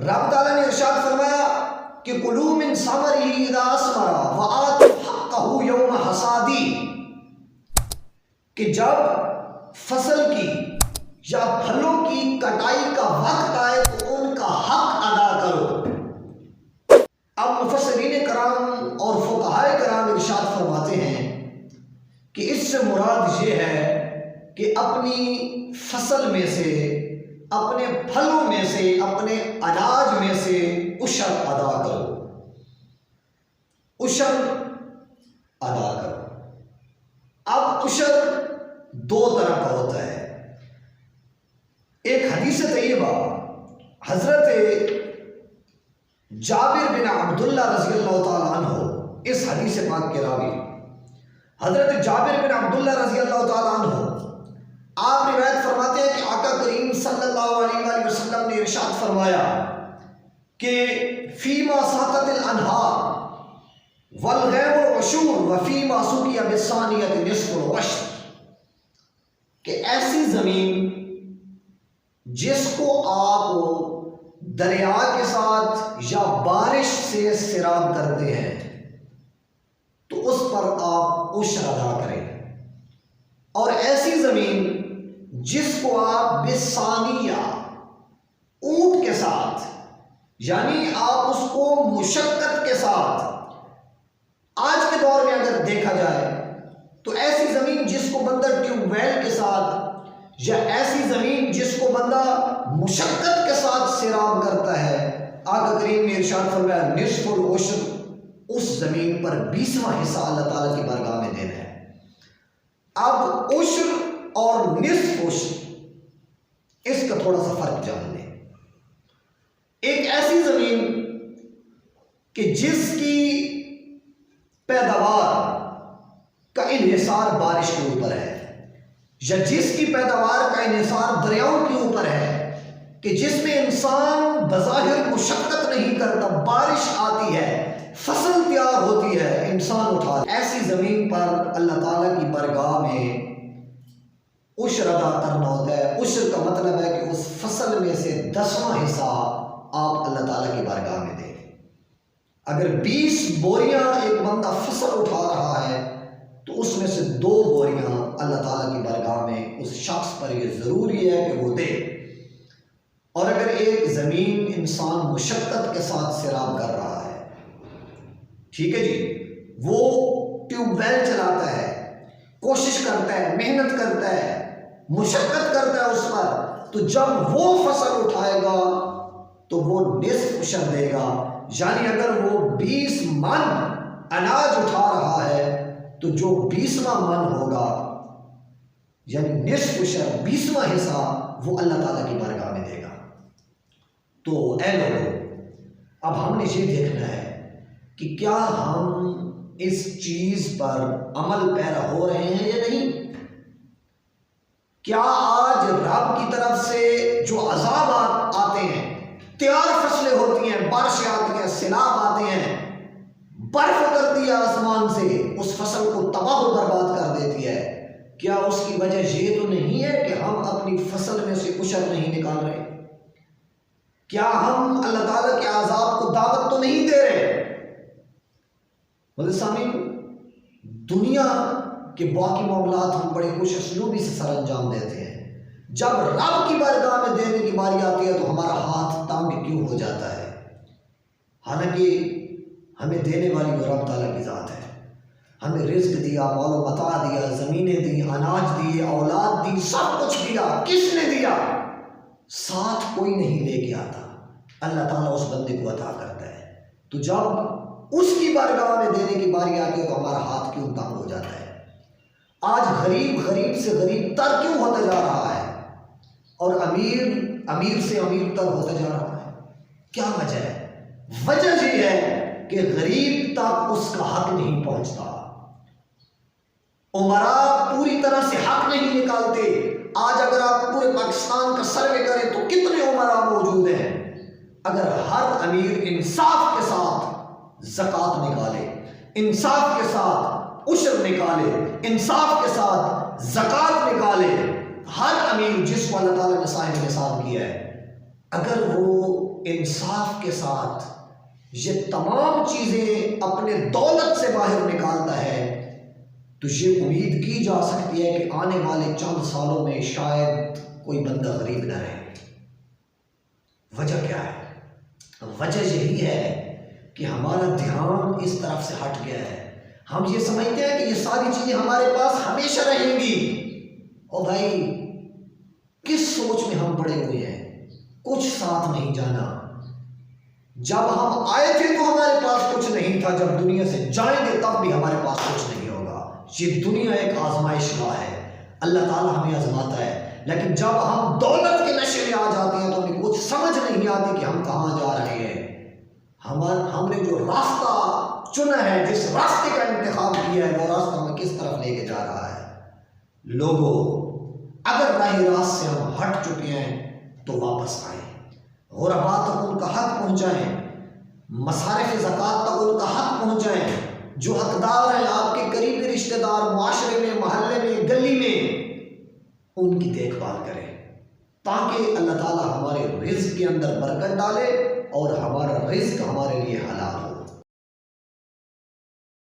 रब ताला ने इरशाद फरमाया कि कुलू मिन समरिही इज़ा असमरा व आतू हक्कहू यौम हसादी, कि जब फसल की या फलों की कटाई का वक्त आए तो उनका हक अदा करो। अब मुफस्सिरीन कराम और फुक़हाए कराम इरशाद फरमाते हैं कि इससे मुराद ये है कि अपनी फसल में से, अपने फलों में से, अपने अनाज में से उशर अदा करो, उशर अदा करो। अब उशर दो तरह का होता है। एक हदीस तैयबा हजरत जाबिर बिन अब्दुल्ला रज़ियल्लाहु ताला अन्हु, इस हदीस पाक के रावी हजरत जाबिर बिन अब्दुल्ला रज़ियल्लाहु ताला अन्हु, आप रिवायत फरमाते हैं कि आका करीम सल्लल्लाहु अलैहि वसल्लम ने इरशाद फरमाया कि फीमा साततिल अनहार वल गैरुल उशूर व फीमा सुकिया बिसानियत निस्फुल वश्र, कि ऐसी जमीन जिसको आप दरिया के साथ या बारिश से सिराब करते हैं तो उस पर आप उश्र अदा करें, और ऐसी जमीन जिसको आप बिसानिया ऊंट के साथ, यानी आप उसको मुशक्कत के साथ, आज के दौर में अगर देखा जाए तो ऐसी जमीन जिसको बंदा ट्यूबवेल के साथ, या ऐसी जमीन जिसको बंदा मुशक्कत के साथ सिराब करता है, आका करीम ने इरशाद फरमाया निस्फुल उश्र, उस जमीन पर 20वां हिस्सा अल्लाह ताला की बारगाह में देना है। अब उश्र और निस्फ उश्र, इसका थोड़ा सा फर्क जान लें। एक ऐसी जमीन कि जिसकी पैदावार का इन्हिसार बारिश के ऊपर है, या जिसकी पैदावार का इन्हिसार दरियाओं के ऊपर है, कि जिसमें इंसान बज़ाहिर मुशक्कत नहीं करता, बारिश आती है, फसल तैयार होती है, इंसान उठा, ऐसी जमीन पर अल्लाह ताला की बारगाह में उश्र अदा करना होता है। उश्र का मतलब है कि उस फसल में से 10वां हिस्सा आप अल्लाह ताला की बारगाह में दें। अगर 20 बोरियां एक बंदा फसल उठा रहा है तो उसमें से 2 बोरियां अल्लाह ताला की बारगाह में उस शख्स पर यह ज़रूरी है कि वो दे। और अगर एक ज़मीन इंसान मुशक्कत के साथ सिराब कर रहा है, ठीक है जी, वो ट्यूबवेल चलाता है, कोशिश करता है, मेहनत करता है, मुशक्कत करता है उस पर, तो जब वो फसल उठाएगा तो वो निस्फ उश्र देगा। यानी अगर वो 20 मन अनाज उठा रहा है तो जो 20वां मन होगा, यानी निस्फ उश्र, 20वां हिस्सा, वो अल्लाह ताला की बारगाह में देगा। तो ऐ लोगों, अब हमने ये देखना है कि क्या हम इस चीज पर अमल पैरा हो रहे हैं या नहीं। क्या आज रब की तरफ से जो अजाब आते हैं, तैयार फसलें होती हैं, बारिशें आती हैं, सैलाब आते हैं, बर्फ उतरती है आसमान से, उस फसल को तबाह और बर्बाद कर देती है, क्या उसकी वजह ये तो नहीं है कि हम अपनी फसल में से उश्र नहीं निकाल रहे? क्या हम अल्लाह ताला के अजाब को दावत तो नहीं दे रहे? सामीन, दुनिया के बाकी मामलात हम बड़े खुशअस्लूबी से सर अंजाम देते हैं, जब रब की बारगाह में देने की बारी आती है तो हमारा हाथ तंग क्यों हो जाता है? हालांकि हमें देने वाली वो रब ताला की ज़ात है। हमें रिज्क दिया, मालो मता दिया, ज़मीनें दी, अनाज दिए, औलाद दी, सब कुछ दिया। किसने दिया? साथ कोई नहीं लेके आता, अल्लाह ताला उस बंदे को अता करता है। तो जब उसकी बारगाह में देने की बारी आती है तो हमारा हाथ क्यों तंग हो जाता है? आज गरीब गरीब से गरीब तर क्यों होता जा रहा है और अमीर अमीर से अमीर तर होता जा रहा है? क्या वजह है? वजह यह है कि गरीब तक उसका हक नहीं पहुंचता, उमरा पूरी तरह से हक नहीं निकालते। आज अगर आप पूरे पाकिस्तान का सर्वे करें तो कितने उमरा मौजूद हैं? अगर हर अमीर इंसाफ के साथ ज़कात निकाले, इंसाफ के साथ उश्र निकाले, इंसाफ के साथ ज़कात निकाले, हर अमीर जिसको अल्लाह ताला ने साहिब निसाब किया है, अगर वो इंसाफ के साथ ये तमाम चीज़ें अपने दौलत से बाहर निकालता है, तो ये उम्मीद की जा सकती है कि आने वाले चंद सालों में शायद कोई बंदा गरीब न रहे। वजह क्या है? वजह यही है कि हमारा ध्यान इस तरफ से हट गया है। हम ये समझते हैं कि ये सारी चीज़ें हमारे पास हमेशा रहेंगी। और भाई, किस सोच में हम पड़े हुए हैं, कुछ साथ नहीं जाना। जब हम आए थे तो हमारे पास कुछ नहीं था, जब दुनिया से जाएंगे तब भी हमारे पास कुछ नहीं होगा। ये दुनिया एक आजमाइशगाह है, अल्लाह ताला हमें आजमाता है। लेकिन जब हम दौलत के नशे में आ जाते हैं तो हमें कुछ समझ नहीं आती कि हम कहाँ जा रहे हैं। हमने जो रास्ता चुना है, जिस रास्ते का इंतखाब किया है, वो रास्ता हमें किस तरफ लेके जा रहा है। लोगों, अगर राह रास्त से हम हट चुके हैं तो वापस आए, गुरबा तक उनका हक पहुँचाएँ, मसारिफ ज़कात तक उनका हक पहुँचाएँ। जो हकदार हैं, आपके करीबी रिश्तेदार, मुआशरे में, मोहल्ले में, गली में, उनकी देखभाल करें, ताकि अल्लाह ताला हमारे रिज़्क़ के अंदर बरकत डाले और हमारा रिज़्क़ हमारे लिए हलाल हो।